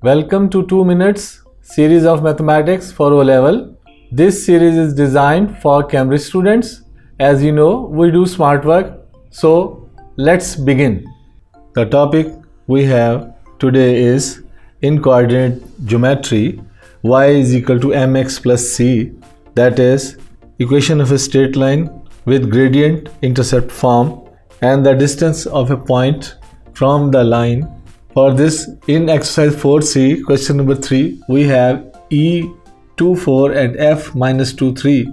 Welcome to 2 minutes series of mathematics for O level. This series is designed for Cambridge students. As you know, we do smart work. So let's begin. The topic we have today is in coordinate geometry, y is equal to mx plus c, that is equation of a straight line with gradient intercept form and the distance of a point from the line. For this, in exercise 4c, question number 3, we have E24 and F minus 23.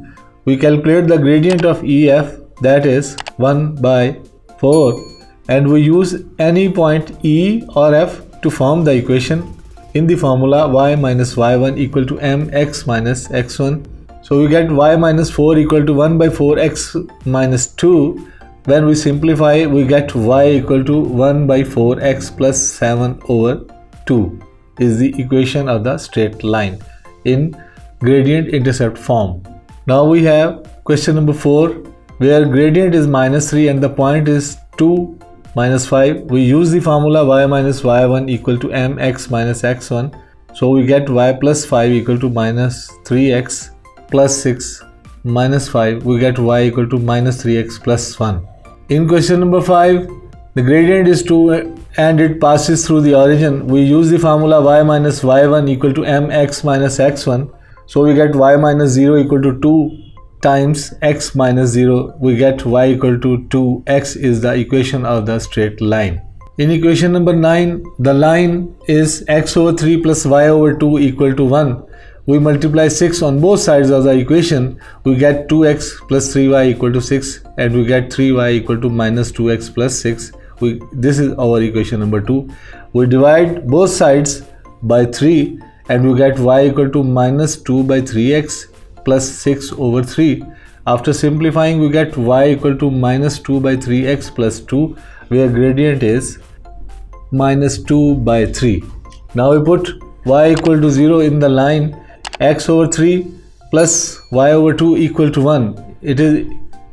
We calculate the gradient of EF, that is 1 by 4, and we use any point E or F to form the equation in the formula y minus y1 equal to mx minus x1. So we get y minus 4 equal to 1 by 4 x minus 2. When we simplify, we get y equal to 1 by 4x plus 7 over 2 is the equation of the straight line in gradient intercept form. Now we have question number 4 where gradient is minus 3 and the point is 2 minus 5. We use the formula y minus y1 equal to mx minus x1. So we get y plus 5 equal to minus 3x plus 6 minus 5. We get y equal to minus 3x plus 1. In question number 5, the gradient is 2 and it passes through the origin. We use the formula y minus y1 equal to mx minus x1. So we get y minus 0 equal to 2 times x minus 0. We get y equal to 2x is the equation of the straight line. In equation number 9, the line is x over 3 plus y over 2 equal to 1. We multiply 6 on both sides of the equation. We get 2x plus 3y equal to 6 and we get 3y equal to minus 2x plus 6. This is our equation number 2. We divide both sides by 3 and we get y equal to minus 2 by 3x plus 6 over 3. After simplifying, we get y equal to minus 2 by 3x plus 2 where gradient is minus 2 by 3. Now we put y equal to 0 in the line. X over 3 plus y over 2 equal to 1. It is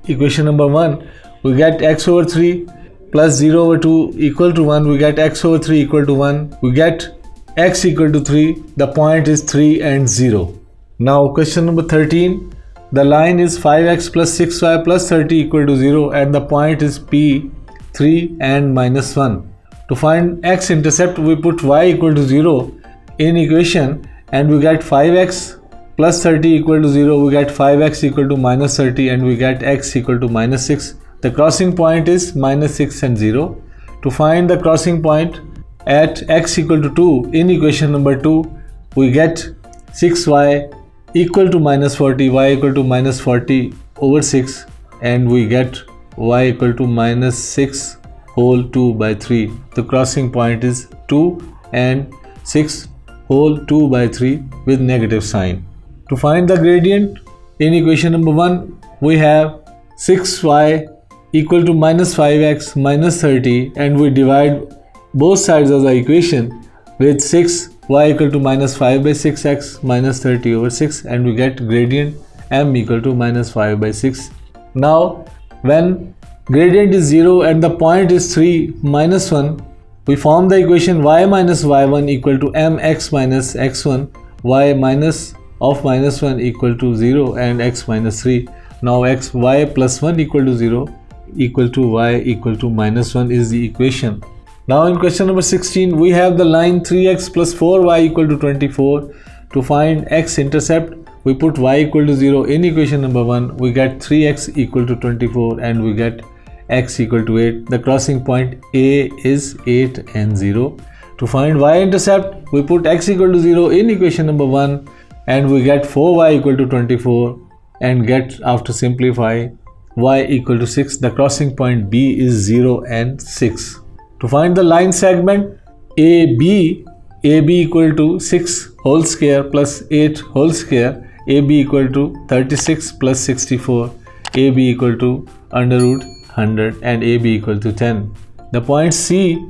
equation number 1. We get x over 3 plus 0 over 2 equal to 1. We get x over 3 equal to 1. We get x equal to 3. The point is 3 and 0. Now question number 13. The line is 5x plus 6y plus 30 equal to 0 and the point is P 3 and minus 1. To find x-intercept, we put y equal to 0 in equation and we get 5x plus 30 equal to 0. We get 5x equal to minus 30 and we get x equal to minus 6. The crossing point is minus 6 and 0. To find the crossing point at x equal to 2 in equation number 2, we get 6y equal to minus 40, y equal to minus 40 over 6 and we get y equal to minus 6 whole 2 by 3. The crossing point is 2 and 6 whole 2 by 3 with negative sign. To find the gradient in equation number 1, we have 6y equal to minus 5x minus 30 and we divide both sides of the equation with 6 y equal to minus 5 by 6x minus 30 over 6 and we get gradient m equal to minus 5 by 6. Now when gradient is 0 and the point is 3 minus 1, we form the equation y minus y1 equal to mx minus x1, y minus of minus 1 equal to 0 and x minus 3. Now y plus 1 equal to 0 equal to y equal to minus 1 is the equation. Now in question number 16, we have the line 3x plus 4y equal to 24. To find x-intercept, we put y equal to 0 in equation number 1. We get 3x equal to 24 and we get x equal to 8. The crossing point A is 8 and 0. To find y-intercept, we put x equal to 0 in equation number 1 and we get 4y equal to 24 and get after simplify y equal to 6. The crossing point B is 0 and 6. To find the line segment AB equal to 6 whole square plus 8 whole square, AB equal to 36 plus 64, AB equal to under root 100 and AB equal to 10. The point C,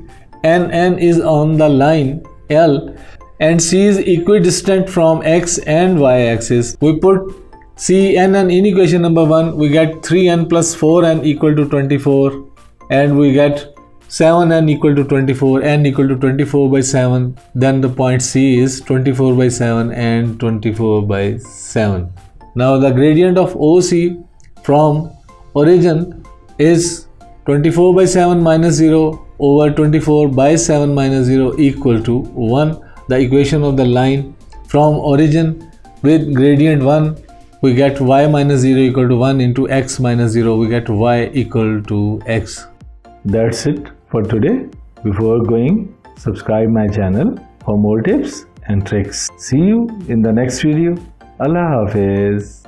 NN is on the line L and C is equidistant from X and Y axis. We put C, NN in equation number 1. We get 3n plus 4n equal to 24 and we get 7n equal to 24, n equal to 24 by 7, then the point C is 24 by 7 and 24 by 7. Now the gradient of OC from origin is 24 by 7 minus 0 over 24 by 7 minus 0 equal to 1. The equation of the line from origin with gradient 1, we get y minus 0 equal to 1 into x minus 0, we get y equal to x. That's it for today. Before going, subscribe my channel for more tips and tricks. See you in the next video. Allah Hafiz.